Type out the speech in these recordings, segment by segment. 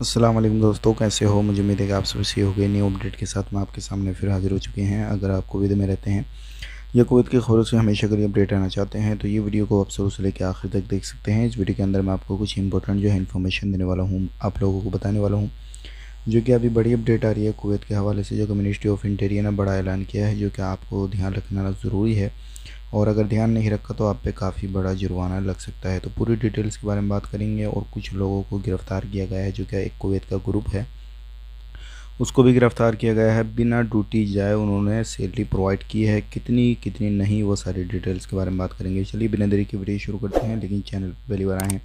अस्सलाम वालेकुम दोस्तों, कैसे हो। मुझे उम्मीद है कि आप सब सही हो गए। न्यू अपडेट के साथ मैं आपके सामने फिर हाजिर हो चुके हैं। अगर आप कुवैत में रहते हैं या कुवैत की खबरों से हमेशा कभी अपडेट आना चाहते हैं तो ये वीडियो को आप शुरू से लेकर आखिर तक देख सकते हैं। इस वीडियो के अंदर मैं आपको कुछ इंपॉर्टेंट जो है इन्फॉर्मेशन देने वाला हूँ, आप लोगों को बताने वाला हूँ, जो कि अभी बड़ी अपडेट आ रही है कुवैत के हवाले से। जो कि मिनिस्ट्री ऑफ इंटीरियर ने बड़ा ऐलान किया है, जो कि आपको ध्यान रखना ज़रूरी है, और अगर ध्यान नहीं रखा तो आप पे काफ़ी बड़ा जुर्माना लग सकता है। तो पूरी डिटेल्स के बारे में बात करेंगे। और कुछ लोगों को गिरफ़्तार किया गया है, जो कि एक कुवैत का ग्रुप है, उसको भी गिरफ़्तार किया गया है। बिना ड्यूटी जाए उन्होंने सैलरी प्रोवाइड की है, कितनी कितनी नहीं, वो सारी डिटेल्स के बारे में बात करेंगे। चलिए बिना देरी की वीडियो शुरू करते हैं। लेकिन चैनल पर पहली बार आए हैं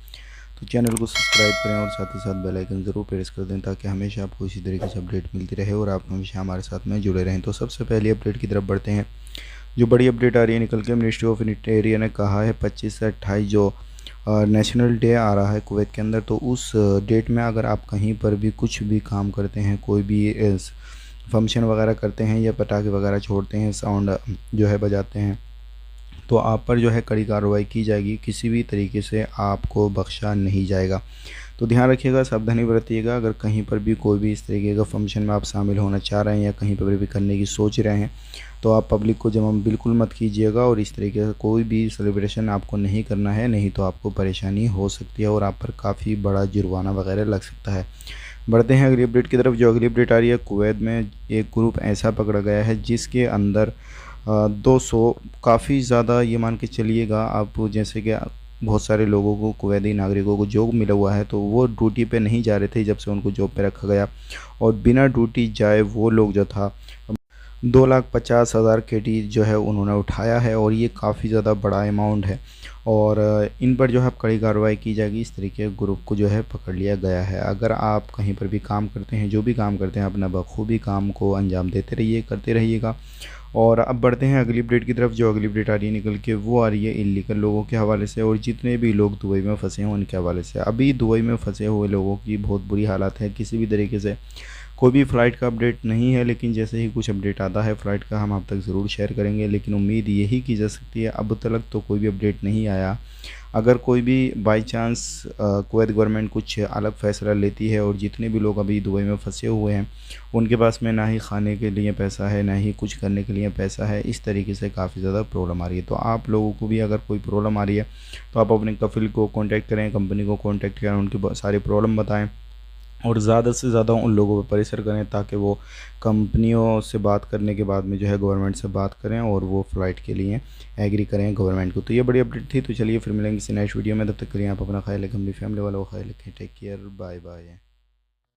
तो चैनल को सब्सक्राइब करें और साथ ही साथ बेल आइकन ज़रूर प्रेस कर दें, ताकि हमेशा आपको इसी तरीके से अपडेट मिलती रहे और आप हमेशा हमारे साथ में जुड़े रहें। तो सबसे पहले अपडेट की तरफ बढ़ते हैं। जो बड़ी अपडेट आ रही है निकल के, मिनिस्ट्री ऑफ इंटीरियर ने कहा है 25 से 28 जो नेशनल डे आ रहा है कुवैत के अंदर, तो उस डेट में अगर आप कहीं पर भी कुछ भी काम करते हैं, कोई भी फंक्शन वगैरह करते हैं या पटाखे वगैरह छोड़ते हैं, साउंड जो है बजाते हैं, तो आप पर जो है कड़ी कार्रवाई की जाएगी। किसी भी तरीके से आपको बख्शा नहीं जाएगा। तो ध्यान रखिएगा, सावधानी बरतिएगा। अगर कहीं पर भी कोई भी इस तरीके का फंक्शन में आप शामिल होना चाह रहे हैं या कहीं पर भी करने की सोच रहे हैं, तो आप पब्लिक को जमा बिल्कुल मत कीजिएगा। और इस तरीके से कोई भी सेलिब्रेशन आपको नहीं करना है, नहीं तो आपको परेशानी हो सकती है और आप पर काफ़ी बड़ा जुर्माना वगैरह लग सकता है। बढ़ते हैं अगली अपडेट की तरफ। जो अगली अपडेट आ रही है, कुवैत में एक ग्रुप ऐसा पकड़ा गया है जिसके अंदर 200 काफ़ी ज़्यादा, ये मान के चलिएगा आप, जैसे कि बहुत सारे लोगों को, कुवैती नागरिकों को जॉब मिला हुआ है, तो वो ड्यूटी पे नहीं जा रहे थे जब से उनको जॉब पे रखा गया। और बिना ड्यूटी जाए वो लोग जो था 2,50,000 KT जो है उन्होंने उठाया है, और ये काफ़ी ज़्यादा बड़ा अमाउंट है। और इन पर जो है कड़ी कार्रवाई की जाएगी। इस तरीके ग्रुप को जो है पकड़ लिया गया है। अगर आप कहीं पर भी काम करते हैं, जो भी काम करते हैं, अपना बखूबी काम को अंजाम देते रहिए, करते रहिएगा। और अब बढ़ते हैं अगली अपडेट की तरफ। जो अगली अपडेट आ रही है निकल के, वो आ रही है इल्लीगल लोगों के हवाले से, और जितने भी लोग दुबई में फंसे हैं उनके हवाले से। अभी दुबई में फंसे हुए लोगों की बहुत बुरी हालत है। किसी भी तरीके से कोई भी फ़्लाइट का अपडेट नहीं है, लेकिन जैसे ही कुछ अपडेट आता है फ़्लाइट का, हम आप तक ज़रूर शेयर करेंगे। लेकिन उम्मीद यही की जा सकती है, अब तक तो कोई भी अपडेट नहीं आया। अगर कोई भी बाई चांस कुवैत गवर्नमेंट कुछ अलग फ़ैसला लेती है, और जितने भी लोग अभी दुबई में फंसे हुए हैं उनके पास में ना ही खाने के लिए पैसा है, ना ही कुछ करने के लिए पैसा है, इस तरीके से काफ़ी ज़्यादा प्रॉब्लम आ रही है। तो आप लोगों को भी अगर कोई प्रॉब्लम आ रही है तो आप अपने कफ़िल को कॉन्टैक्ट करें, कंपनी को कॉन्टैक्ट करें, उनकी सारी प्रॉब्लम बताएँ, और ज़्यादा से ज़्यादा उन लोगों पर प्रेशर करें, ताकि वो कंपनियों से बात करने के बाद में जो है गवर्नमेंट से बात करें और वो फ़्लाइट के लिए एग्री करें गवर्नमेंट को। तो ये बड़ी अपडेट थी। तो चलिए फिर मिलेंगे किसी नेक्स्ट वीडियो में। तब तक के लिए आप अपना ख्याल रखें, अपनी फैमिली वालों का ख्याल रखें। Take care, bye bye.